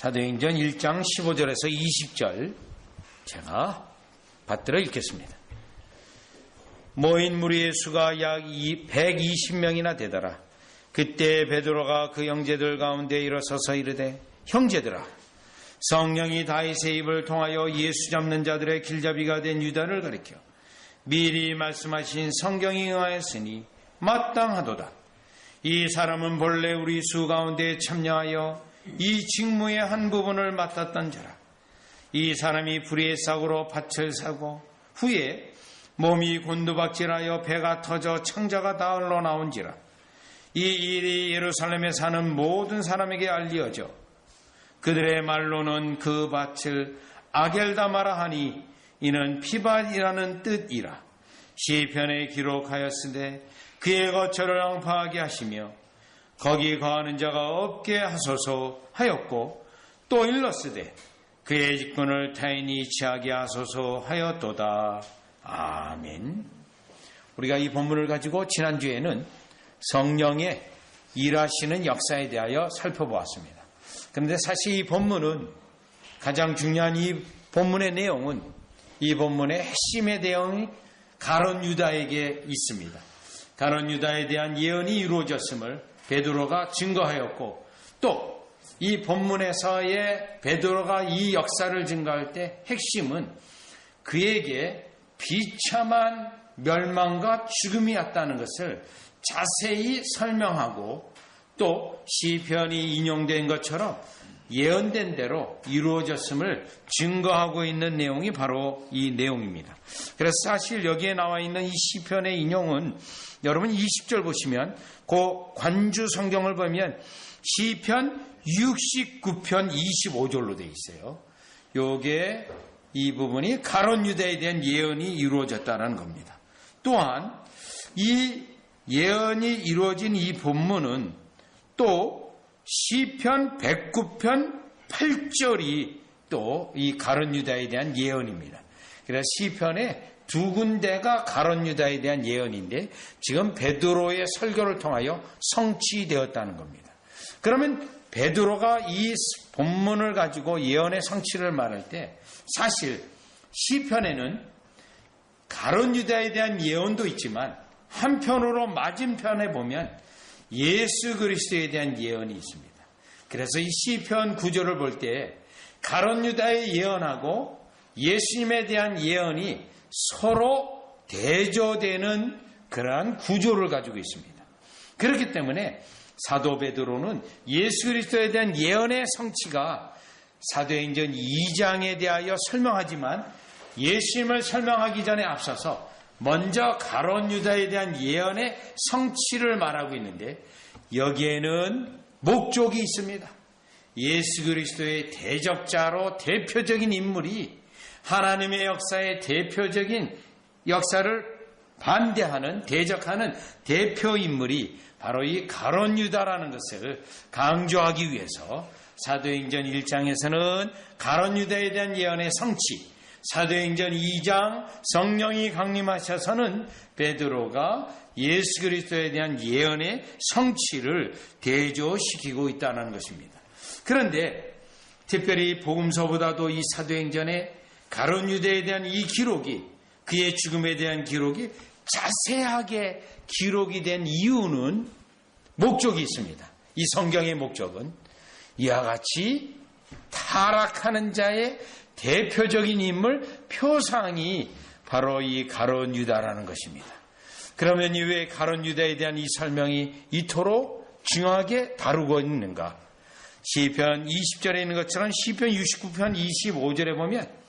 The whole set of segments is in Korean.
사도행전 1장 15절에서 20절 제가 받들어 읽겠습니다. 모인 무리의 수가 약 120명이나 되더라. 그때 베드로가 그 형제들 가운데 일어서서 이르되 형제들아, 성령이 다윗의 입을 통하여 예수 잡는 자들의 길잡이가 된 유다를 가리켜 미리 말씀하신 성경이 응하였으니 마땅하도다. 이 사람은 본래 우리 수 가운데 참여하여 이 직무의 한 부분을 맡았던 자라. 이 사람이 불의의 싹으로 밭을 사고 후에 몸이 곤두박질하여 배가 터져 창자가 다 흘러나온지라. 이 일이 예루살렘에 사는 모든 사람에게 알려져 그들의 말로는 그 밭을 아겔다마라 하니 이는 피밭이라는 뜻이라. 시편에 기록하였으되 그의 거처를 앙파하게 하시며 거기 거하는 자가 없게 하소서 하였고, 또 일렀으되 그의 직분을 타인이 취하게 하소서 하였도다. 아멘. 우리가 이 본문을 가지고 지난주에는 성령의 일하시는 역사에 대하여 살펴보았습니다. 그런데 사실 이 본문은, 가장 중요한 이 본문의 내용은, 이 본문의 핵심의 내용이 가룟 유다에게 있습니다. 가룟 유다에 대한 예언이 이루어졌음을 베드로가 증거하였고, 또 이 본문에서의 베드로가 이 역사를 증거할 때 핵심은 그에게 비참한 멸망과 죽음이었다는 것을 자세히 설명하고, 또 시편이 인용된 것처럼 예언된 대로 이루어졌음을 증거하고 있는 내용이 바로 이 내용입니다. 그래서 사실 여기에 나와 있는 이 시편의 인용은, 여러분 20절 보시면 그 관주 성경을 보면 시편 69편 25절로 되어 있어요. 요게 이 부분이 가룟 유다에 대한 예언이 이루어졌다는 겁니다. 또한 이 예언이 이루어진 이 본문은 또 시편 109편 8절이 또 이 가룟 유다에 대한 예언입니다. 그래서 시편의 두 군데가 가룟 유다에 대한 예언인데 지금 베드로의 설교를 통하여 성취되었다는 겁니다. 그러면 베드로가 이 본문을 가지고 예언의 성취를 말할 때 사실 시편에는 가룟 유다에 대한 예언도 있지만 한편으로 맞은편에 보면 예수 그리스도에 대한 예언이 있습니다. 그래서 이 시편 9절을 볼 때 가룟 유다의 예언하고 예수님에 대한 예언이 서로 대조되는 그러한 구조를 가지고 있습니다. 그렇기 때문에 사도 베드로는 예수 그리스도에 대한 예언의 성취가 사도행전 2장에 대하여 설명하지만 예수님을 설명하기 전에 앞서서 먼저 가룟 유다에 대한 예언의 성취를 말하고 있는데, 여기에는 목적이 있습니다. 예수 그리스도의 대적자로 대표적인 인물이 하나님의 역사의 대표적인 역사를 반대하는, 대적하는 대표 인물이 바로 이 가룟 유다라는 것을 강조하기 위해서 사도행전 1장에서는 가룟 유다에 대한 예언의 성취, 사도행전 2장 성령이 강림하셔서는 베드로가 예수 그리스도에 대한 예언의 성취를 대조시키고 있다는 것입니다. 그런데 특별히 복음서보다도 이 사도행전의 가룟 유다에 대한 이 기록이, 그의 죽음에 대한 기록이 자세하게 기록이 된 이유는 목적이 있습니다. 이 성경의 목적은 이와 같이 타락하는 자의 대표적인 인물 표상이 바로 이 가룟 유다라는 것입니다. 그러면 왜 가룟 유다에 대한 이 설명이 이토록 중요하게 다루고 있는가? 시편 20절에 있는 것처럼 시편 69편 25절에 보면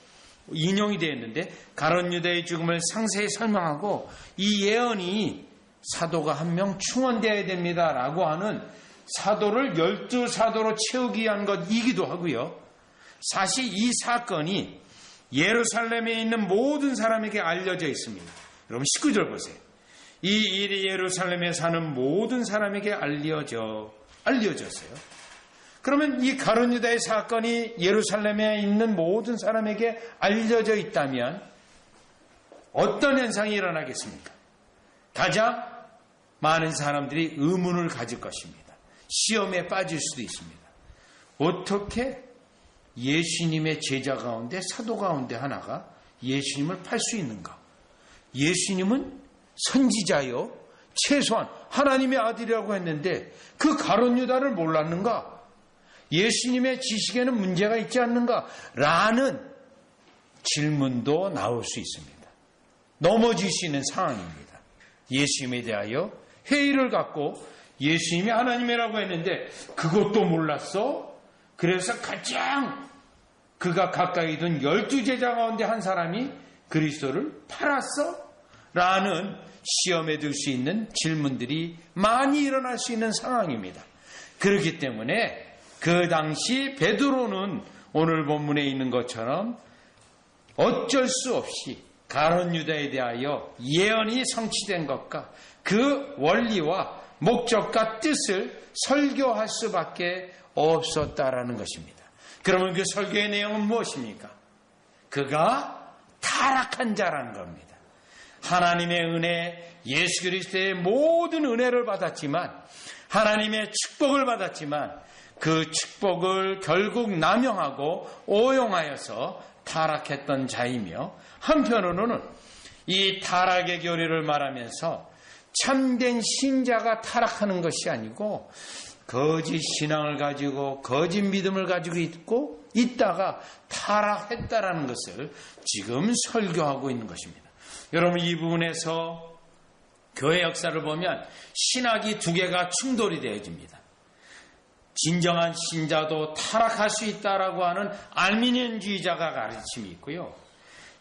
인용이 되어 있는데, 가룟 유다의 죽음을 상세히 설명하고 이 예언이 사도가 한 명 충원되어야 됩니다라고 하는, 사도를 12사도로 채우기 위한 것이기도 하고요. 사실 이 사건이 예루살렘에 있는 모든 사람에게 알려져 있습니다. 여러분 19절 보세요. 이 일이 예루살렘에 사는 모든 사람에게 알려졌어요. 그러면 이 가룟 유다의 사건이 예루살렘에 있는 모든 사람에게 알려져 있다면 어떤 현상이 일어나겠습니까? 가장 많은 사람들이 의문을 가질 것입니다. 시험에 빠질 수도 있습니다. 어떻게 예수님의 제자 가운데, 사도 가운데 하나가 예수님을 팔 수 있는가? 예수님은 선지자요, 최소한 하나님의 아들이라고 했는데 그 가룟 유다를 몰랐는가? 예수님의 지식에는 문제가 있지 않는가? 라는 질문도 나올 수 있습니다. 넘어질 수 있는 상황입니다. 예수님에 대하여 회의를 갖고 예수님이 하나님이라고 했는데 그것도 몰랐어? 그래서 가장 그가 가까이 둔 12제자 가운데 한 사람이 그리스도를 팔았어? 라는 시험에 들 수 있는 질문들이 많이 일어날 수 있는 상황입니다. 그렇기 때문에 그 당시 베드로는 오늘 본문에 있는 것처럼 어쩔 수 없이 가룟 유다에 대하여 예언이 성취된 것과 그 원리와 목적과 뜻을 설교할 수밖에 없었다라는 것입니다. 그러면 그 설교의 내용은 무엇입니까? 그가 타락한 자라는 겁니다. 하나님의 은혜, 예수 그리스도의 모든 은혜를 받았지만, 하나님의 축복을 받았지만 그 축복을 결국 남용하고 오용하여서 타락했던 자이며, 한편으로는 이 타락의 교리를 말하면서 참된 신자가 타락하는 것이 아니고 거짓 신앙을 가지고 거짓 믿음을 가지고 있다가 타락했다라는 것을 지금 설교하고 있는 것입니다. 여러분, 이 부분에서 교회 역사를 보면 신학이 두 개가 충돌이 되어집니다. 진정한 신자도 타락할 수 있다라고 하는 알미니안주의자가 가르침이 있고요.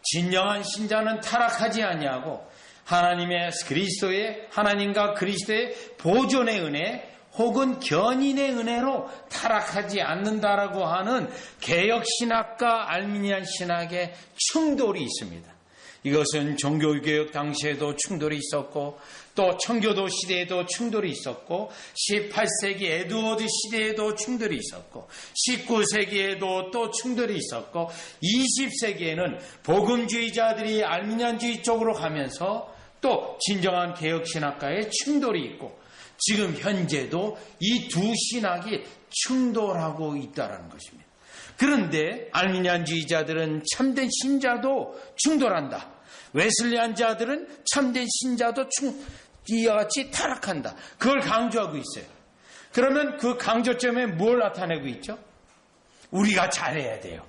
진정한 신자는 타락하지 아니하고 하나님과 그리스도의 보존의 은혜 혹은 견인의 은혜로 타락하지 않는다라고 하는 개혁신학과 알미니안 신학의 충돌이 있습니다. 이것은 종교개혁 당시에도 충돌이 있었고 또 청교도 시대에도 충돌이 있었고 18세기 에드워드 시대에도 충돌이 있었고 19세기에도 또 충돌이 있었고 20세기에는 복음주의자들이 알미니안주의 쪽으로 가면서 또 진정한 개혁신학과의 충돌이 있고 지금 현재도 이 두 신학이 충돌하고 있다는 것입니다. 그런데 알미니안주의자들은 참된 신자도 충돌한다. 웨슬리안자들은 참된 신자도 이와 같이 타락한다. 그걸 강조하고 있어요. 그러면 그 강조점에 뭘 나타내고 있죠? 우리가 잘해야 돼요.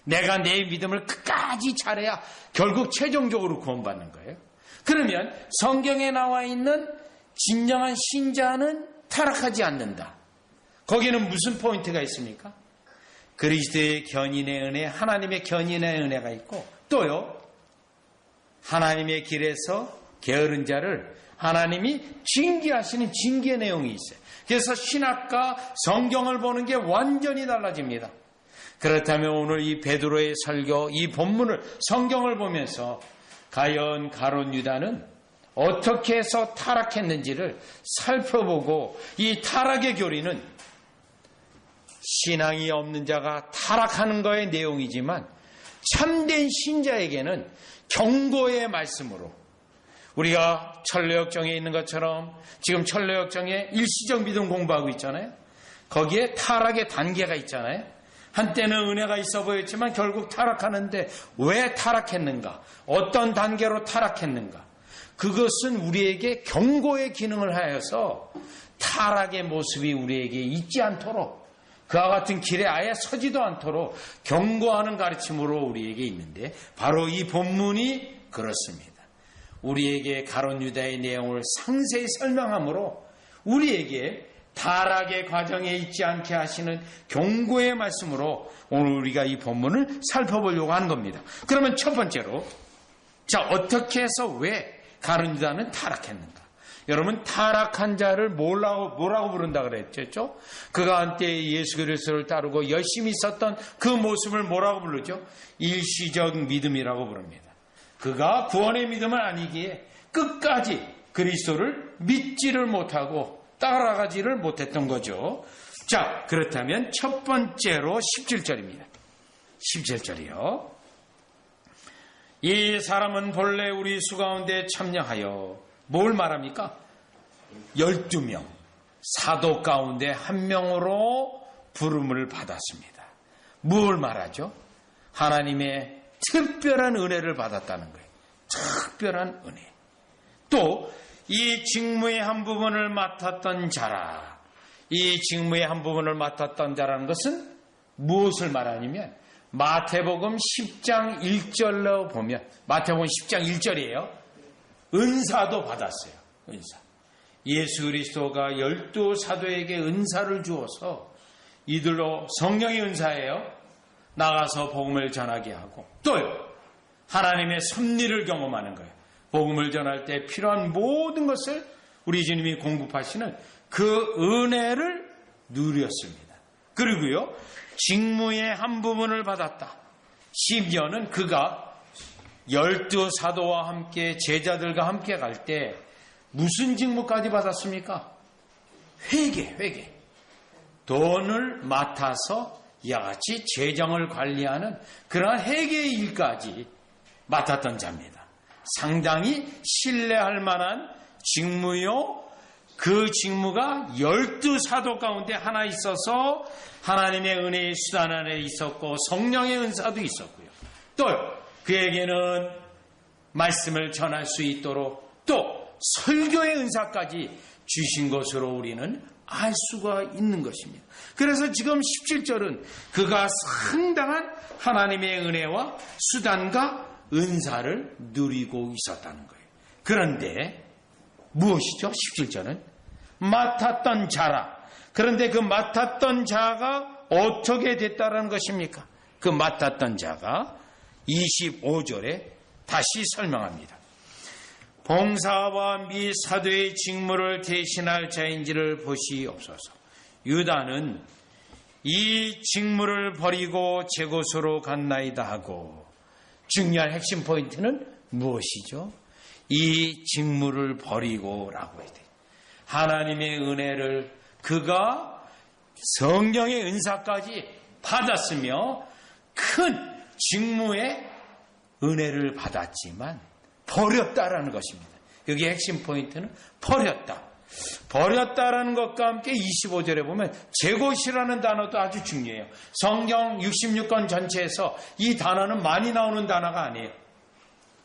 내가 내 믿음을 끝까지 잘해야 결국 최종적으로 구원받는 거예요. 그러면 성경에 나와 있는 진정한 신자는 타락하지 않는다. 거기는 무슨 포인트가 있습니까? 그리스도의 견인의 은혜, 하나님의 견인의 은혜가 있고 또요, 하나님의 길에서 게으른 자를 하나님이 징계하시는 징계 내용이 있어요. 그래서 신학과 성경을 보는 게 완전히 달라집니다. 그렇다면 오늘 이 베드로의 설교, 이 본문을 성경을 보면서 과연 가룟 유다는 어떻게 해서 타락했는지를 살펴보고 이 타락의 교리는 신앙이 없는 자가 타락하는 거의 내용이지만 참된 신자에게는 경고의 말씀으로 우리가 천례역정에 있는 것처럼 지금 천례역정에 일시적 믿음 공부하고 있잖아요. 거기에 타락의 단계가 있잖아요. 한때는 은혜가 있어 보였지만 결국 타락하는데 왜 타락했는가? 어떤 단계로 타락했는가? 그것은 우리에게 경고의 기능을 하여서 타락의 모습이 우리에게 있지 않도록 그와 같은 길에 아예 서지도 않도록 경고하는 가르침으로 우리에게 있는데 바로 이 본문이 그렇습니다. 우리에게 가룟 유다의 내용을 상세히 설명함으로 우리에게 타락의 과정에 있지 않게 하시는 경고의 말씀으로 오늘 우리가 이 본문을 살펴보려고 하는 겁니다. 그러면 첫 번째로 어떻게 해서 왜 가룟 유다는 타락했는가? 여러분, 타락한 자를 뭐라고 부른다 그랬죠? 그가 한때 예수 그리스도를 따르고 열심히 있었던 그 모습을 뭐라고 부르죠? 일시적 믿음이라고 부릅니다. 그가 구원의 믿음은 아니기에 끝까지 그리스도를 믿지를 못하고 따라가지를 못했던 거죠. 자, 그렇다면 첫 번째로 17절입니다. 17절이요. 이 사람은 본래 우리 수 가운데 참여하여 뭘 말합니까? 12명, 사도 가운데 한 명으로 부름을 받았습니다. 뭘 말하죠? 하나님의 특별한 은혜를 받았다는 거예요. 특별한 은혜. 또 이 직무의 한 부분을 맡았던 자라. 이 직무의 한 부분을 맡았던 자라는 것은 무엇을 말하냐면 마태복음 10장 1절로 보면 마태복음 10장 1절이에요. 은사도 받았어요. 은사. 예수 그리스도가 12사도에게 은사를 주어서 이들로 성령의 은사예요. 나가서 복음을 전하게 하고 또요. 하나님의 섭리를 경험하는 거예요. 복음을 전할 때 필요한 모든 것을 우리 주님이 공급하시는 그 은혜를 누렸습니다. 그리고요. 직무의 한 부분을 받았다. 심지어는 그가 12사도와 함께 제자들과 함께 갈 때 무슨 직무까지 받았습니까? 회계. 돈을 맡아서 이와같이 재정을 관리하는 그러한 회계의 일까지 맡았던 자입니다. 상당히 신뢰할 만한 직무요. 그 직무가 12사도 가운데 하나 있어서 하나님의 은혜의 수단 안에 있었고 성령의 은사도 있었고요. 또 그에게는 말씀을 전할 수 있도록 또 설교의 은사까지 주신 것으로 우리는 알 수가 있는 것입니다. 그래서 지금 17절은 그가 상당한 하나님의 은혜와 수단과 은사를 누리고 있었다는 거예요. 그런데 무엇이죠? 17절은 맡았던 자라. 그런데 그 맡았던 자가 어떻게 됐다는 것입니까? 그 맡았던 자가 25절에 다시 설명합니다. 봉사와 미 사도의 직무를 대신할 자인지를 보시옵소서. 유다는 이 직무를 버리고 제 곳으로 갔나이다 하고 중요한 핵심 포인트는 무엇이죠? 이 직무를 버리고라고 해야 돼요. 하나님의 은혜를 그가 성령의 은사까지 받았으며 큰 직무의 은혜를 받았지만 버렸다라는 것입니다. 여기 핵심 포인트는 버렸다. 버렸다라는 것과 함께 25절에 보면 제 곳이라는 단어도 아주 중요해요. 성경 66권 전체에서 이 단어는 많이 나오는 단어가 아니에요.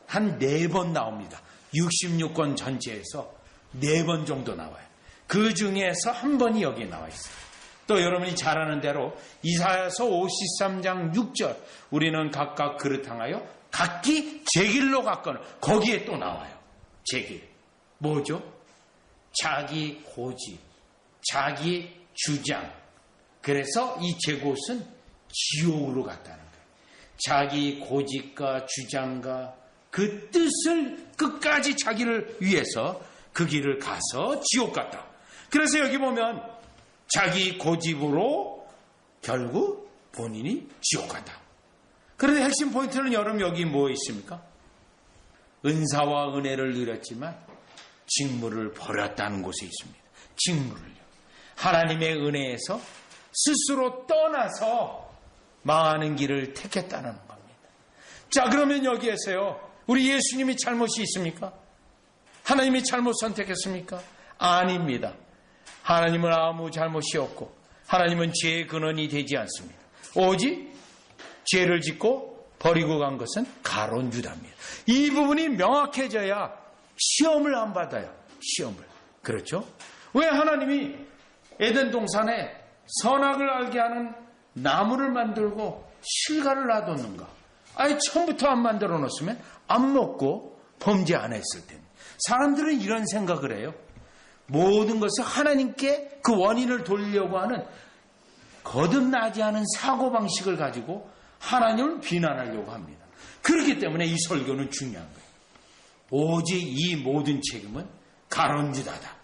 한 4번 나옵니다. 66권 전체에서 4번 정도 나와요. 그 중에서 한 번이 여기에 나와 있어요. 또 여러분이 잘 아는 대로 이사야서 53장 6절 우리는 각각 그릇 향하여 각기 제 길로 갔거늘 거기에 또 나와요. 제 길. 뭐죠? 자기 고집, 자기 주장. 그래서 이 제 곳은 지옥으로 갔다는 거예요. 자기 고집과 주장과 그 뜻을 끝까지 자기를 위해서 그 길을 가서 지옥 갔다. 그래서 여기 보면 자기 고집으로 결국 본인이 지옥 갔다. 그런데 핵심 포인트는 여러분 여기 뭐 있습니까? 은사와 은혜를 누렸지만 직무를 버렸다는 곳에 있습니다. 직무를요. 하나님의 은혜에서 스스로 떠나서 망하는 길을 택했다는 겁니다. 자, 그러면 여기에서요. 우리 예수님이 잘못이 있습니까? 하나님이 잘못 선택했습니까? 아닙니다. 하나님은 아무 잘못이 없고 하나님은 죄의 근원이 되지 않습니다. 오직 죄를 짓고 버리고 간 것은 가룟 유다입니다. 이 부분이 명확해져야 시험을 안 받아요. 시험을. 그렇죠? 왜 하나님이 에덴 동산에 선악을 알게 하는 나무를 만들고 실과를 놔뒀는가? 아예 처음부터 안 만들어 놓았으면 안 먹고 범죄 안 했을 텐데. 사람들은 이런 생각을 해요. 모든 것을 하나님께 그 원인을 돌리려고 하는 거듭나지 않은 사고방식을 가지고 하나님을 비난하려고 합니다. 그렇기 때문에 이 설교는 중요한 거예요. 오직 이 모든 책임은 가룟 유다다.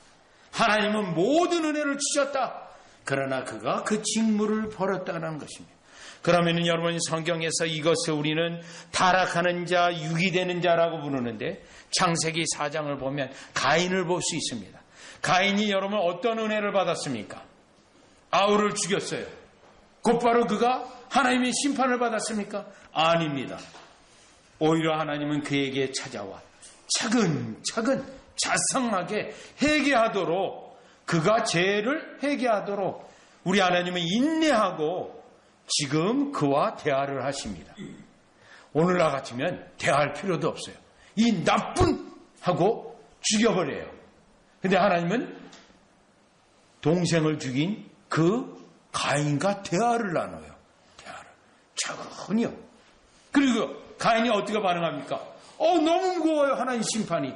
하나님은 모든 은혜를 주셨다. 그러나 그가 그 직무를 버렸다는 것입니다. 그러면 여러분 성경에서 이것을 우리는 타락하는 자, 유기되는 자라고 부르는데 창세기 4장을 보면 가인을 볼 수 있습니다. 가인이 여러분 어떤 은혜를 받았습니까? 아울을 죽였어요. 곧바로 그가 하나님의 심판을 받았습니까? 아닙니다. 오히려 하나님은 그에게 찾아와 차근차근 자상하게 회개하도록 그가 죄를 회개하도록 우리 하나님은 인내하고 지금 그와 대화를 하십니다. 오늘날 같으면 대화할 필요도 없어요. 이 나쁜 하고 죽여버려요. 근데 하나님은 동생을 죽인 그 가인과 대화를 나눠요. 대화를. 차근히요. 그리고 가인이 어떻게 반응합니까? 너무 무거워요. 하나님 심판이.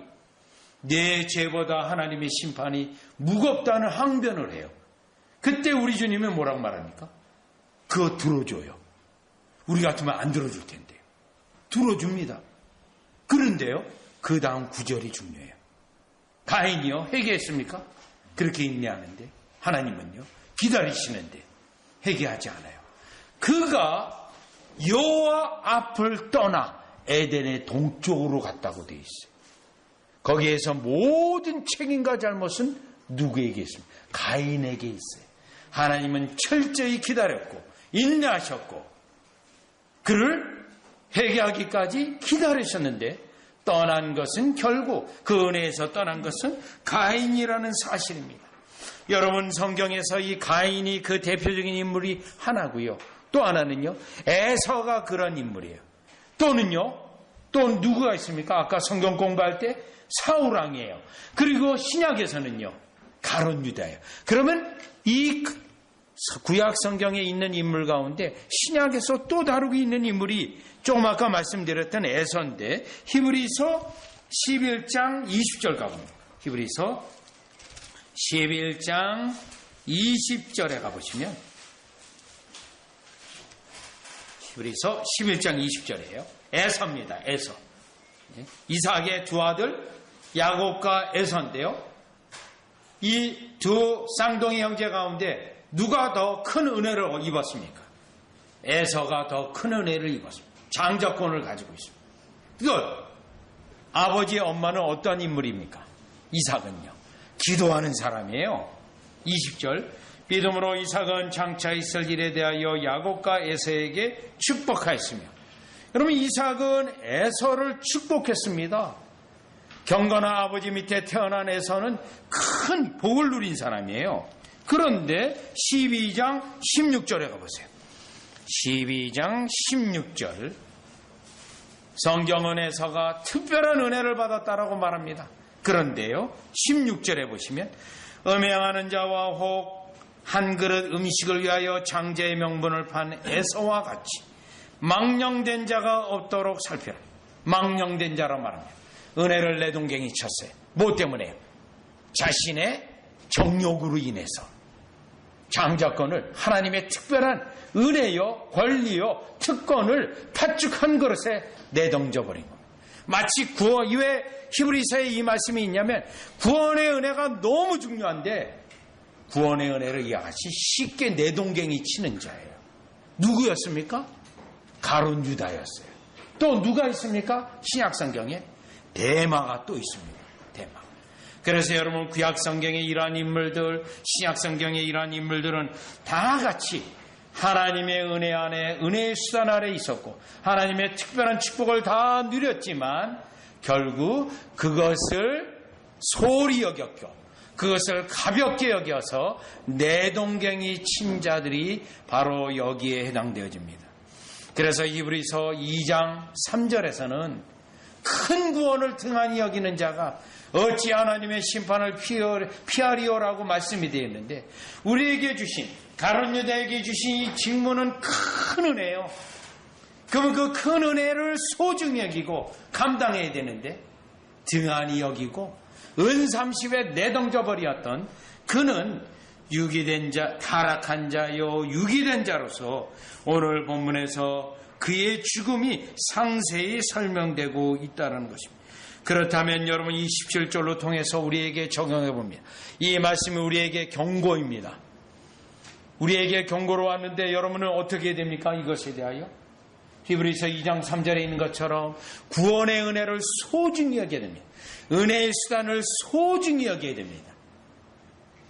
내 죄보다 하나님의 심판이 무겁다는 항변을 해요. 그때 우리 주님이 뭐라고 말합니까? 그거 들어줘요. 우리 같으면 안 들어줄 텐데요. 들어줍니다. 그런데요, 그 다음 구절이 중요해요. 가인이요, 회개했습니까? 그렇게 인내하는데 하나님은요, 기다리시는데 회개하지 않아요. 그가 여호와 앞을 떠나 에덴의 동쪽으로 갔다고 되어 있어요. 거기에서 모든 책임과 잘못은 누구에게 있습니까? 가인에게 있어요. 하나님은 철저히 기다렸고 인내하셨고 그를 회개하기까지 기다리셨는데 떠난 것은 결국 그 은혜에서 떠난 것은 가인이라는 사실입니다. 여러분, 성경에서 이 가인이 그 대표적인 인물이 하나고요. 또 하나는요, 에서가 그런 인물이에요. 또 누구가 있습니까? 아까 성경 공부할 때 사울왕이에요. 그리고 신약에서는요, 가룟 유다예요. 그러면 이 구약 성경에 있는 인물 가운데 신약에서 또 다르게 있는 인물이 조금 아까 말씀드렸던 에서인데 히브리서 11장 20절 가봅니다. 히브리서 11장 20절에 가보시면 히브리서 11장 20절이에요. 에서입니다. 에서. 이삭의 두 아들 야곱과 에서인데요. 이 두 쌍둥이 형제 가운데 누가 더 큰 은혜를 입었습니까? 에서가 더 큰 은혜를 입었습니다. 장자권을 가지고 있습니다. 이거 아버지의 엄마는 어떤 인물입니까? 이삭은요, 기도하는 사람이에요. 20절, 믿음으로 이삭은 장차 있을 일에 대하여 야곱과 에서에게 축복하였으며, 여러분, 이삭은 에서를 축복했습니다. 경건한 아버지 밑에 태어난 에서는 큰 복을 누린 사람이에요. 그런데 12장 16절에 가보세요. 12장 16절, 성경은 에서가 특별한 은혜를 받았다라고 말합니다. 그런데요, 16절에 보시면 음행하는 자와 혹 한 그릇 음식을 위하여 장자의 명분을 판 에서와 같이 망령된 자가 없도록 살펴라. 망령된 자라 말합니다. 은혜를 내동갱이 쳤어요. 뭐 때문에요? 자신의 정욕으로 인해서 장자권을, 하나님의 특별한 은혜요, 권리요, 특권을 팥죽한 그릇에 내던져버린 겁니다. 마치 구원, 왜 히브리서에 이 말씀이 있냐면 구원의 은혜가 너무 중요한데 구원의 은혜를 이같이 쉽게 내동갱이 치는 자예요. 누구였습니까? 가룟 유다였어요. 또 누가 있습니까? 신약성경에 데마가 또 있습니다. 데마. 그래서 여러분, 구약성경에 이러한 인물들, 신약성경에 이러한 인물들은 다 같이 하나님의 은혜 안에, 은혜의 수단 아래 있었고 하나님의 특별한 축복을 다 누렸지만 결국 그것을 소홀히 여겼고 그것을 가볍게 여겨서 내동갱이 친 자들이 바로 여기에 해당되어집니다. 그래서 히브리서 2장 3절에서는 큰 구원을 등한히 여기는 자가 어찌 하나님의 심판을 피하리오라고 말씀이 되어 있는데, 우리에게 주신, 가룟 유다에게 주신 이 직무는 큰 은혜예요. 그러면 그 큰 은혜를 소중히 여기고 감당해야 되는데 등한히 여기고 은삼십에 내던져 버렸던 그는 유기된 자, 타락한 자요, 유기된 자로서 오늘 본문에서 그의 죽음이 상세히 설명되고 있다는 것입니다. 그렇다면 여러분, 이 17절로 통해서 우리에게 적용해 봅니다. 이 말씀이 우리에게 경고입니다. 우리에게 경고로 왔는데 여러분은 어떻게 됩니까? 이것에 대하여 히브리서 2장 3절에 있는 것처럼 구원의 은혜를 소중히 여겨야 됩니다. 은혜의 수단을 소중히 여겨야 됩니다.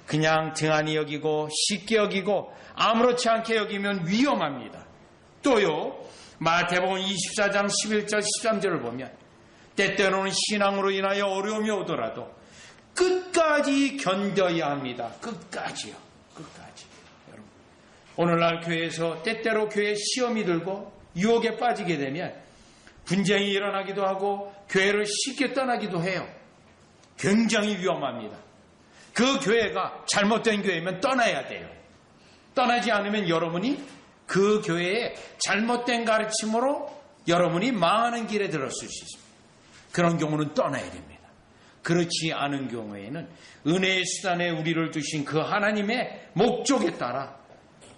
그냥 등한히 여기고 쉽게 여기고 아무렇지 않게 여기면 위험합니다. 또요, 마태복음 24장 11절 13절을 보면 때때로는 신앙으로 인하여 어려움이 오더라도 끝까지 견뎌야 합니다. 끝까지요. 끝까지. 여러분, 오늘날 교회에서 때때로 교회에 시험이 들고 유혹에 빠지게 되면 분쟁이 일어나기도 하고 교회를 쉽게 떠나기도 해요. 굉장히 위험합니다. 그 교회가 잘못된 교회면 떠나야 돼요. 떠나지 않으면 여러분이 그 교회의 잘못된 가르침으로 여러분이 망하는 길에 들었을 수 있습니다. 그런 경우는 떠나야 됩니다. 그렇지 않은 경우에는 은혜의 수단에 우리를 두신 그 하나님의 목적에 따라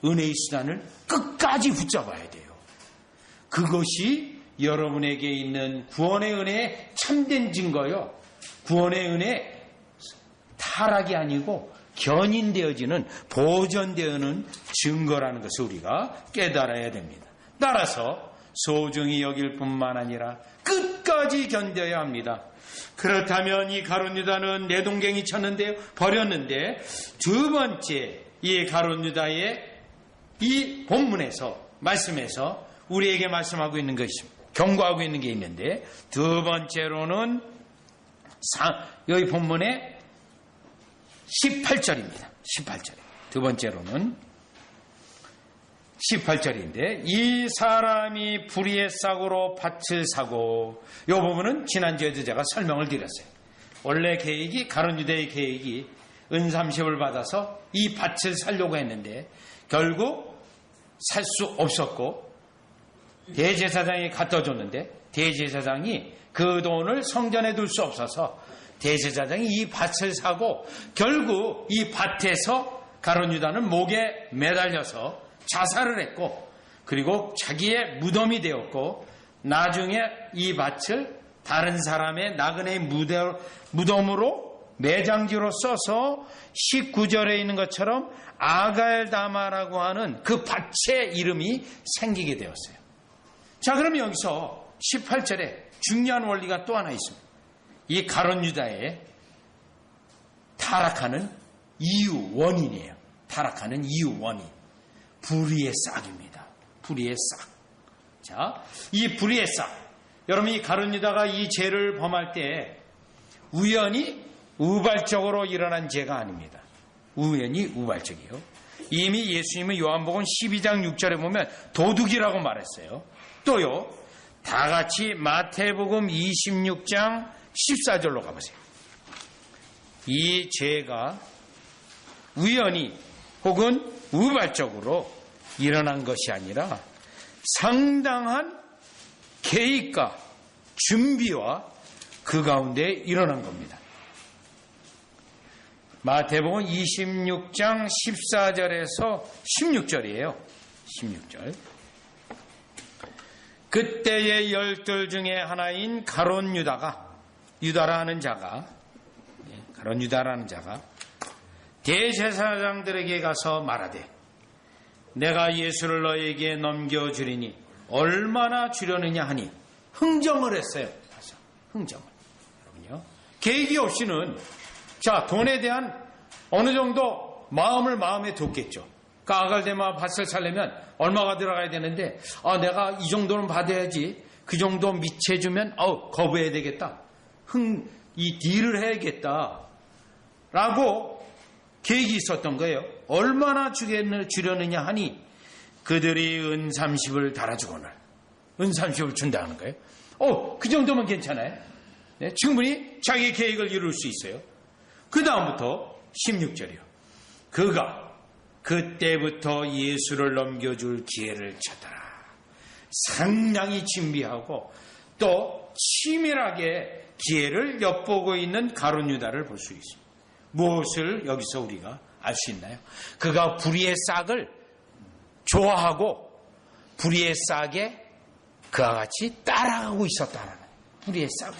은혜의 수단을 끝까지 붙잡아야 돼요. 그것이 여러분에게 있는 구원의 은혜의 참된 증거요. 구원의 은혜 타락이 아니고 견인되어지는 보존되어지는 증거라는 것을 우리가 깨달아야 됩니다. 따라서 소중히 여길 뿐만 아니라 끝까지 견뎌야 합니다. 그렇다면 이 가룟 유다는 내동갱이 쳤는데 버렸는데 두 번째 이 가룟 유다의 이 본문에서 말씀에서 우리에게 말씀하고 있는 것입니다. 경고하고 있는 게 있는데 두 번째로는 여기 본문의 18절입니다. 18절. 두 번째로는 18절인데 이 사람이 불의의 싹으로 밭을 사고 이 부분은 지난주에도 제가 설명을 드렸어요. 원래 계획이 가룟 유다의 계획이 은30을 받아서 이 밭을 살려고 했는데 결국 살 수 없었고 대제사장이 갖다 줬는데 대제사장이 그 돈을 성전에 둘 수 없어서 대제사장이 이 밭을 사고 결국 이 밭에서 가룟 유다는 목에 매달려서 자살을 했고 그리고 자기의 무덤이 되었고 나중에 이 밭을 다른 사람의 나그네의 무덤으로 매장지로 써서 19절에 있는 것처럼 아갈다마라고 하는 그 밭의 이름이 생기게 되었어요. 자, 그럼 여기서 18절에 중요한 원리가 또 하나 있습니다. 이 가룟 유다의 타락하는 이유 원인이에요. 타락하는 이유 원인. 불의의 싹입니다. 불의의 싹. 자, 이 불의의 싹. 여러분 이 가룟 유다가 이 죄를 범할 때 우연히 우발적으로 일어난 죄가 아닙니다. 우연히 우발적이요. 이미 예수님은 요한복음 12장 6절에 보면 도둑이라고 말했어요. 또요. 다 같이 마태복음 26장 14절로 가보세요. 이 죄가 우연히 혹은 우발적으로 일어난 것이 아니라 상당한 계획과 준비와 그 가운데 일어난 겁니다. 마태복음 26장 14절에서 16절이에요. 16절. 그때의 12 중에 하나인 가룟 유다가 유다라는 자가 가룟 유다라는 자가 대제사장들에게 가서 말하되 내가 예수를 너에게 넘겨주리니 얼마나 주려느냐 하니 흥정을 했어요. 흥정을. 여러분요. 계획이 없이는 자 돈에 대한 어느 정도 마음에 뒀겠죠. 그 아갈데마 밭을 살려면 얼마가 들어가야 되는데 내가 이 정도는 받아야지 그 정도 미치해주면 거부해야 되겠다. 이 딜을 해야겠다. 라고 계획이 있었던 거예요. 얼마나 주려느냐 하니 그들이 은 30을 달아주거늘. 은 30을 준다는 거예요. 그 정도면 괜찮아요. 네, 충분히 자기 계획을 이룰 수 있어요. 그 다음부터 16절이요. 그가 그때부터 예수를 넘겨줄 기회를 찾아라. 상당히 준비하고 또 치밀하게 기회를 엿보고 있는 가룟 유다를 볼 수 있습니다. 무엇을 여기서 우리가 알 수 있나요? 그가 불의의 싹을 좋아하고 불의의 싹에 그와 같이 따라가고 있었다는 거예요. 불의의 싹을.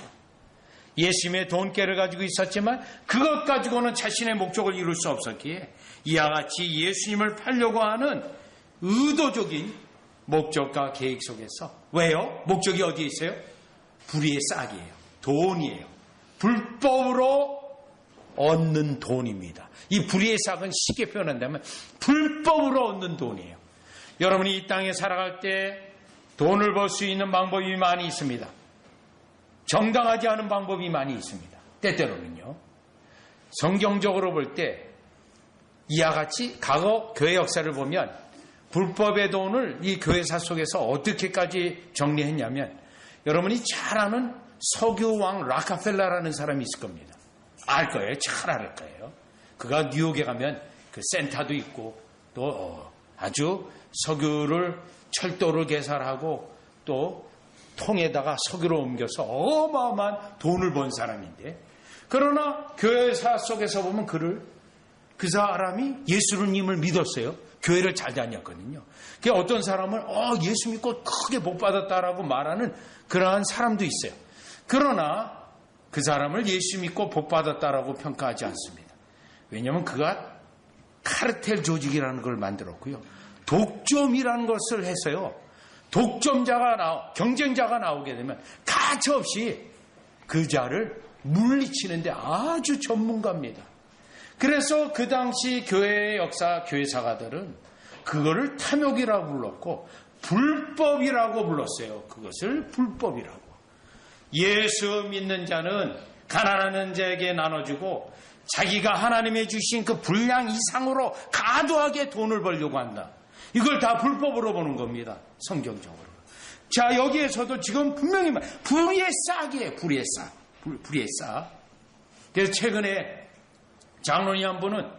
예수님의 돈깨를 가지고 있었지만 그것 가지고는 자신의 목적을 이룰 수 없었기에 이와 같이 예수님을 팔려고 하는 의도적인 목적과 계획 속에서 왜요? 목적이 어디에 있어요? 불의의 싹이에요. 돈이에요. 불법으로 얻는 돈입니다. 이 불의의 싹은 쉽게 표현한다면 불법으로 얻는 돈이에요. 여러분이 이 땅에 살아갈 때 돈을 벌 수 있는 방법이 많이 있습니다. 정당하지 않은 방법이 많이 있습니다. 때때로는요. 성경적으로 볼 때 이와 같이 과거 교회 역사를 보면 불법의 돈을 이 교회사 속에서 어떻게까지 정리했냐면, 여러분이 잘 아는 석유왕 락카펠러라는 사람이 있을 겁니다. 알 거예요. 잘 알 거예요. 그가 뉴욕에 가면 그 센터도 있고 또 아주 석유를 철도를 개발하고 또 통에다가 석유를 옮겨서 어마어마한 돈을 번 사람인데, 그러나 교회사 속에서 보면 그 사람이 예수님을 믿었어요. 교회를 잘 다녔거든요. 어떤 사람은 예수 믿고 크게 복 받았다라고 말하는 그러한 사람도 있어요. 그러나 그 사람을 예수 믿고 복 받았다라고 평가하지 않습니다. 왜냐하면 그가 카르텔 조직이라는 걸 만들었고요. 독점이라는 것을 해서요. 경쟁자가 나오게 되면 가차없이 그 자를 물리치는데 아주 전문가입니다. 그래서 그 당시 교회의 교회사가들은 그거를 탐욕이라고 불렀고 불법이라고 불렀어요. 그것을 불법이라고. 예수 믿는 자는 가난한 자에게 나눠주고 자기가 하나님이 주신 그 분량 이상으로 과도하게 돈을 벌려고 한다. 이걸 다 불법으로 보는 겁니다. 성경적으로. 자, 여기에서도 지금 분명히 불의의 싹이에요. 불의의 싹. 불의의 싹. 그래서 최근에 장로님 한 분은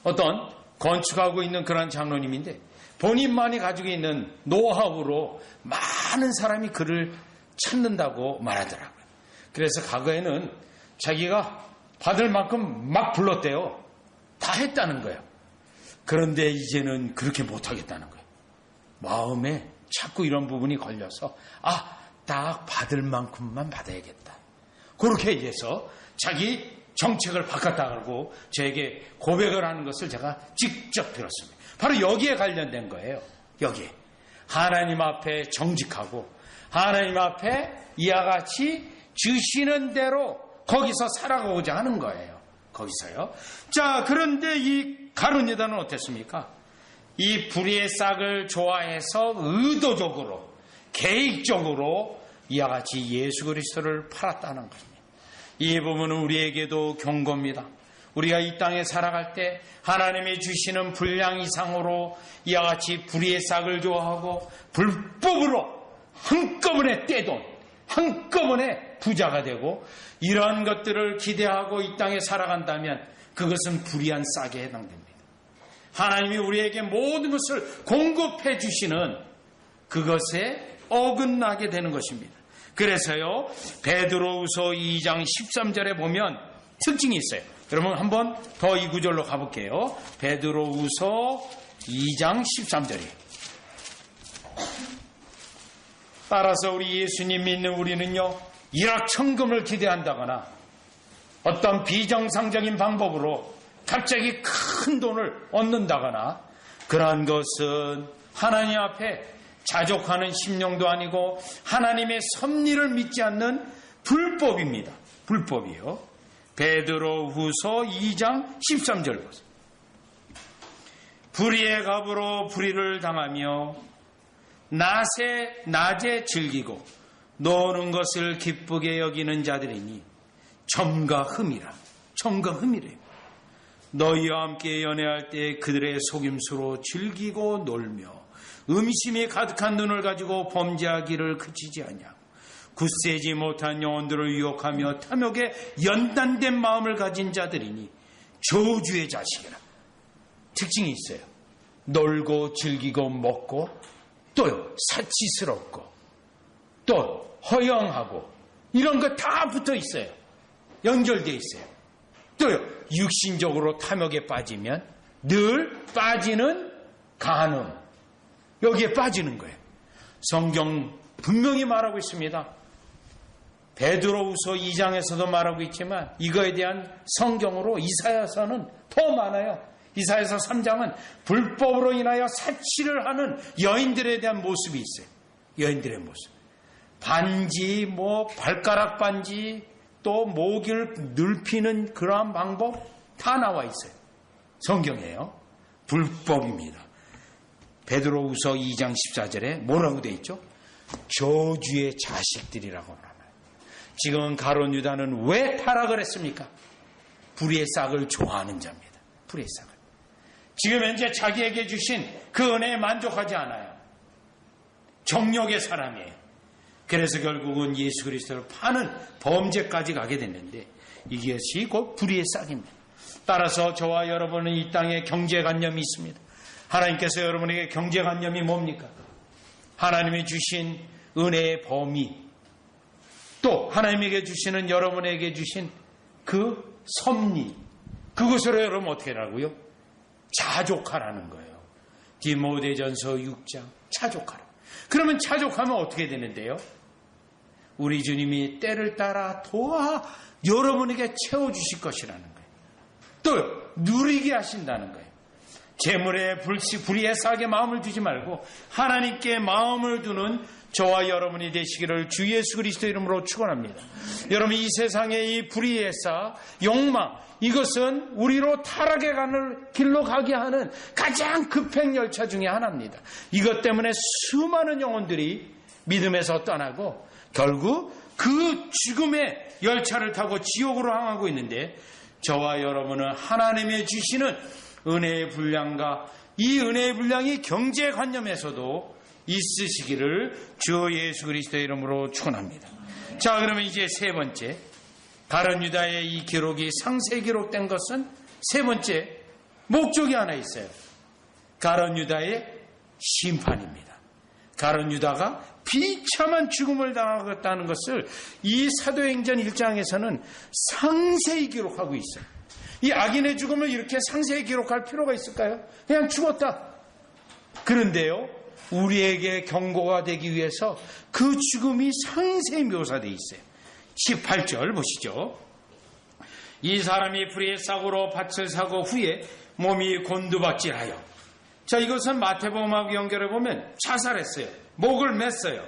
어떤 건축하고 있는 그런 장로님인데, 본인만이 가지고 있는 노하우로 많은 사람이 그를 찾는다고 말하더라고요. 그래서 과거에는 자기가 받을 만큼 막 불렀대요. 다 했다는 거예요. 그런데 이제는 그렇게 못하겠다는 거예요. 마음에 자꾸 이런 부분이 걸려서 딱 받을 만큼만 받아야겠다. 그렇게 해서 자기 정책을 바꿨다고 저에게 고백을 하는 것을 제가 직접 들었습니다. 바로 여기에 관련된 거예요. 여기에. 하나님 앞에 정직하고 하나님 앞에 이와 같이 주시는 대로 거기서 살아가고자 하는 거예요. 거기서요. 자, 그런데 이 가룟 유다는 어땠습니까? 이 불의의 싹을 좋아해서 의도적으로, 계획적으로 이와 같이 예수 그리스도를 팔았다는 것입니다. 이 부분은 우리에게도 경고입니다. 우리가 이 땅에 살아갈 때 하나님이 주시는 분량 이상으로 이와 같이 불의의 싹을 좋아하고 불법으로 한꺼번에 떼돈, 한꺼번에 부자가 되고 이러한 것들을 기대하고 이 땅에 살아간다면 그것은 불의한 싹에 해당됩니다. 하나님이 우리에게 모든 것을 공급해 주시는 그것에 어긋나게 되는 것입니다. 그래서요, 베드로후서 2장 13절에 보면 특징이 있어요. 여러분 한번 더 이 구절로 가볼게요. 베드로후서 2장 13절이에요. 따라서 우리 예수님 믿는 우리는요, 일확천금을 기대한다거나 어떤 비정상적인 방법으로 갑자기 큰 돈을 얻는다거나 그러한 것은 하나님 앞에 자족하는 심령도 아니고 하나님의 섭리를 믿지 않는 불법입니다. 불법이요. 베드로후서 2장 13절 보세요. 불의의 갑으로 불의를 당하며 낮에 즐기고 노는 것을 기쁘게 여기는 자들이니 점과 흠이라. 점과 흠이래요. 너희와 함께 연애할 때 그들의 속임수로 즐기고 놀며 음심이 가득한 눈을 가지고 범죄하기를 그치지 아니하고 굳세지 못한 영혼들을 유혹하며 탐욕에 연단된 마음을 가진 자들이니 저주의 자식이라. 특징이 있어요. 놀고 즐기고 먹고 또 사치스럽고 또 허영하고 이런 거 다 붙어 있어요. 연결되어 있어요. 또요, 육신적으로 탐욕에 빠지면 늘 빠지는 간음, 여기에 빠지는 거예요. 성경 분명히 말하고 있습니다. 베드로후서 2장에서도 말하고 있지만 이거에 대한 성경으로 이사야서는 더 많아요. 이사야서 3장은 불법으로 인하여 사치를 하는 여인들에 대한 모습이 있어요. 여인들의 모습. 반지, 발가락 반지, 또 목을 늙히는 그러한 방법 다 나와 있어요. 성경이에요. 불법입니다. 베드로후서 2장 14절에 뭐라고 되어 있죠? 저주의 자식들이라고 말합니다. 지금 가룟 유다는 왜 타락을 했습니까? 불의의 싹을 좋아하는 자입니다. 불의의 싹을. 지금 현재 자기에게 주신 그 은혜에 만족하지 않아요. 정욕의 사람이에요. 그래서 결국은 예수 그리스도를 파는 범죄까지 가게 됐는데 이것이 곧 불의의 싹입니다. 따라서 저와 여러분은 이 땅에 경제관념이 있습니다. 하나님께서 여러분에게 경제관념이 뭡니까? 하나님이 주신 은혜의 범위, 또 하나님에게 주시는 여러분에게 주신 그 섭리, 그것으로 여러분 어떻게 하라고요? 자족하라는 거예요. 디모데전서 6장 자족하라. 그러면 자족하면 어떻게 되는데요? 우리 주님이 때를 따라 도와 여러분에게 채워주실 것이라는 거예요. 또 누리게 하신다는 거예요. 재물에 불의에 싸게 마음을 두지 말고 하나님께 마음을 두는 저와 여러분이 되시기를 주 예수 그리스도 이름으로 축원합니다. 여러분, 이 세상의 이 불의에 싸 욕망, 이것은 우리로 타락에 가는 길로 가게 하는 가장 급행 열차 중에 하나입니다. 이것 때문에 수많은 영혼들이 믿음에서 떠나고 결국 그 죽음의 열차를 타고 지옥으로 향하고 있는데, 저와 여러분은 하나님의 주시는 은혜의 분량과 이 은혜의 분량이 경제관념에서도 있으시기를 주 예수 그리스도의 이름으로 축원합니다. 자, 그러면 이제 세 번째, 가룟 유다의 이 기록이 상세 기록된 것은 세 번째 목적이 하나 있어요. 가룟 유다의 심판입니다. 가룟 유다가 비참한 죽음을 당하겠다는 것을 이 사도행전 1장에서는 상세히 기록하고 있어요. 이 악인의 죽음을 이렇게 상세히 기록할 필요가 있을까요? 그냥 죽었다. 그런데요, 우리에게 경고가 되기 위해서 그 죽음이 상세히 묘사되어 있어요. 18절 보시죠. 이 사람이 불의의 싹으로 밭을 사고 후에 몸이 곤두박질하여. 자, 이것은 마태복음하고 연결해 보면 자살했어요. 목을 맸어요.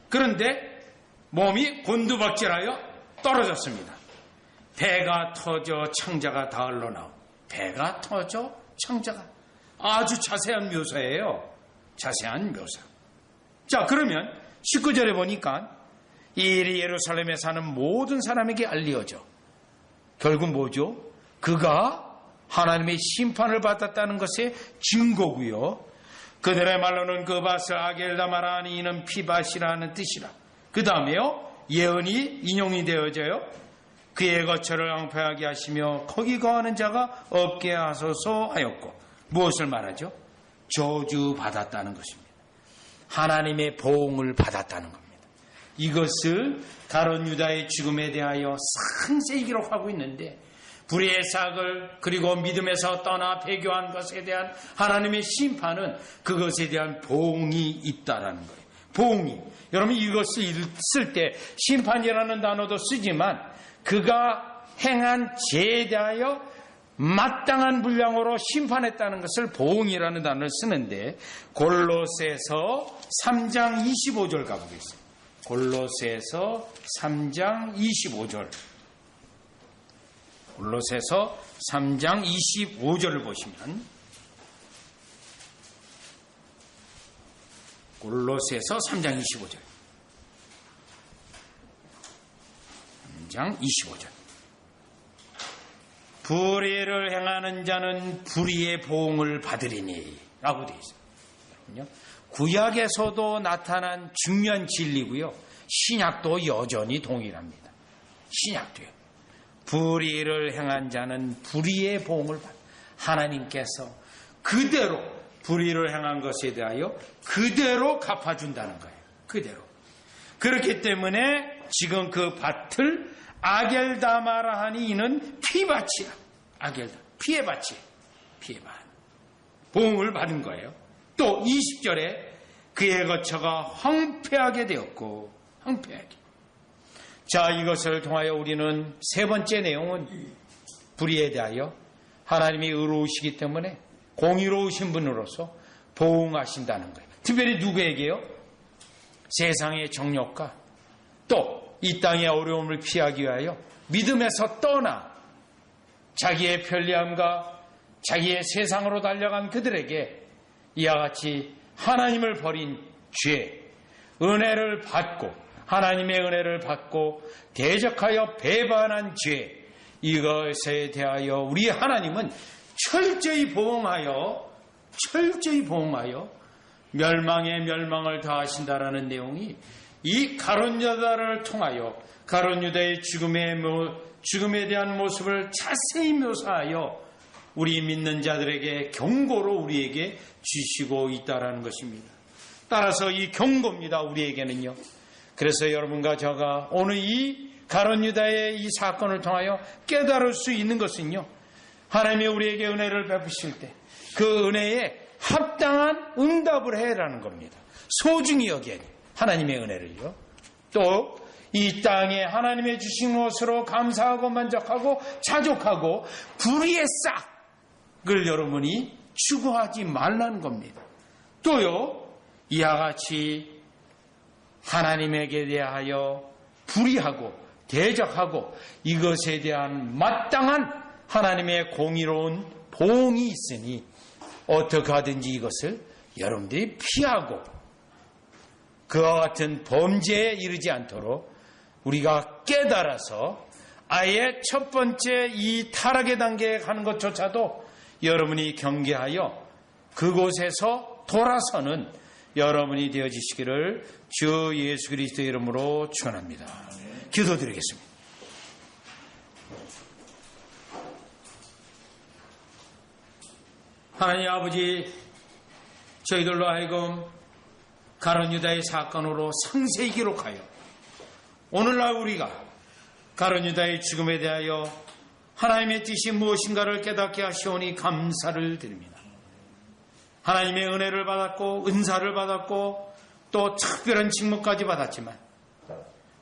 그런데 몸이 곤두박질하여 떨어졌습니다. 배가 터져 창자가 다 흘러나오. 배가 터져 창자가. 아주 자세한 묘사예요. 자세한 묘사. 자, 그러면 19절에 보니까 이 일이 예루살렘에 사는 모든 사람에게 알려져. 결국 뭐죠? 그가 하나님의 심판을 받았다는 것의 증거고요. 그들의 말로는 그 밭을 아겔다마라 하니 이는 피밭이라는 뜻이라. 그 다음에요, 예언이 인용이 되어져요. 그의 거처를 앙패하게 하시며 거기 거하는 자가 없게 하소서 하였고. 무엇을 말하죠? 저주 받았다는 것입니다. 하나님의 보응을 받았다는 겁니다. 이것을 가룟 유다의 죽음에 대하여 상세히 기록하고 있는데, 불의의 싹을 그리고 믿음에서 떠나 배교한 것에 대한 하나님의 심판은 그것에 대한 보응이 있다라는 거예요. 보응이. 여러분, 이것을 쓸 때 심판이라는 단어도 쓰지만 그가 행한 죄에 대하여 마땅한 분량으로 심판했다는 것을 보응이라는 단어를 쓰는데, 골로새서 3장 25절 가보겠습니다. 골로새서 3장 25절. 골로새서 3장 25절을 보시면, 골로새서 3장 25절. 3장 25절. 불의를 행하는 자는 불의의 보응을 받으리니 라고 되어 있어요. 구약에서도 나타난 중요한 진리고요. 신약도 여전히 동일합니다. 신약도요. 불의를 행한 자는 불의의 보응을 받. 하나님께서 그대로 불의를 행한 것에 대하여 그대로 갚아준다는 거예요. 그대로. 그렇기 때문에 지금 그 밭을 아겔다마라 하니 이는 피밭이야. 아겔다. 피의 밭이. 피의 밭. 보응을 받은 거예요. 또 20절에 그의 거처가 황폐하게 되었고, 황폐하게. 자, 이것을 통하여 우리는 세 번째 내용은 불의에 대하여 하나님이 의로우시기 때문에 공의로우신 분으로서 보응하신다는 거예요. 특별히 누구에게요? 세상의 정욕과 또 이 땅의 어려움을 피하기 위하여 믿음에서 떠나 자기의 편리함과 자기의 세상으로 달려간 그들에게 이와 같이 하나님을 버린 죄, 은혜를 받고 하나님의 은혜를 받고 대적하여 배반한 죄, 이것에 대하여 우리 하나님은 철저히 보응하여 멸망의 멸망을 다하신다라는 내용이 이 가룟 유다를 통하여 가룟 유다의 죽음에 대한 모습을 자세히 묘사하여 우리 믿는 자들에게 경고로 우리에게 주시고 있다라는 것입니다. 따라서 이 경고입니다. 우리에게는요. 그래서 여러분과 제가 오늘 이 가룟 유다의 이 사건을 통하여 깨달을 수 있는 것은요. 하나님이 우리에게 은혜를 베푸실 때 그 은혜에 합당한 응답을 해라는 겁니다. 소중히 여기에 하나님의 은혜를요. 또 이 땅에 하나님의 주신 것으로 감사하고 만족하고 자족하고 불의의 싹을 여러분이 추구하지 말라는 겁니다. 또요. 이와 같이 하나님에게 대하여 불의하고 대적하고 이것에 대한 마땅한 하나님의 공의로운 보응이 있으니 어떻게 하든지 이것을 여러분들이 피하고 그와 같은 범죄에 이르지 않도록 우리가 깨달아서 아예 첫 번째 이 타락의 단계에 가는 것조차도 여러분이 경계하여 그곳에서 돌아서는 여러분이 되어지시기를 주 예수 그리스도의 이름으로 축원합니다. 기도드리겠습니다. 하나님 아버지, 저희들로 하여금 가룟 유다의 사건으로 상세히 기록하여 오늘날 우리가 가룟 유다의 죽음에 대하여 하나님의 뜻이 무엇인가를 깨닫게 하시오니 감사를 드립니다. 하나님의 은혜를 받았고 은사를 받았고 또 특별한 직무까지 받았지만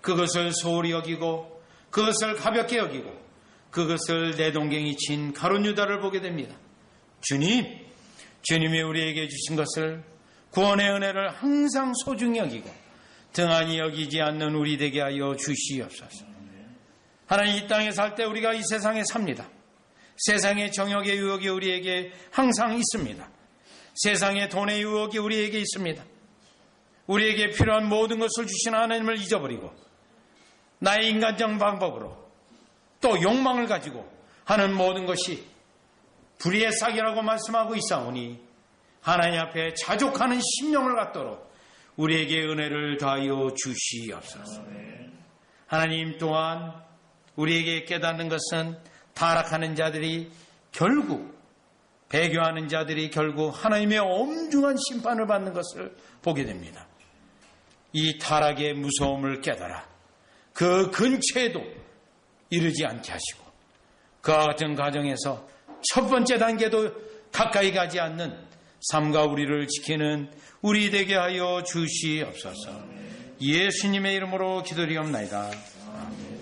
그것을 소홀히 여기고 그것을 가볍게 여기고 그것을 내동갱이 친 가룟 유다를 보게 됩니다. 주님이 우리에게 주신 것을 구원의 은혜를 항상 소중히 여기고 등한히 여기지 않는 우리 되게 하여 주시옵소서. 하나님, 이 땅에 살 때 우리가 이 세상에 삽니다. 세상의 정욕의 유혹이 우리에게 항상 있습니다. 세상의 돈의 유혹이 우리에게 있습니다. 우리에게 필요한 모든 것을 주신 하나님을 잊어버리고 나의 인간적 방법으로 또 욕망을 가지고 하는 모든 것이 불의의 싹이라고 말씀하고 있사오니 하나님 앞에 자족하는 심령을 갖도록 우리에게 은혜를 다하여 주시옵소서. 하나님 또한 우리에게 깨닫는 것은 타락하는 자들이 결국 배교하는 자들이 결국 하나님의 엄중한 심판을 받는 것을 보게 됩니다. 이 타락의 무서움을 깨달아 그 근처에도 이르지 않게 하시고 그와 같은 가정에서 첫 번째 단계도 가까이 가지 않는 삶과 우리를 지키는 우리 되게 하여 주시옵소서. 예수님의 이름으로 기도드리옵나이다. 아멘.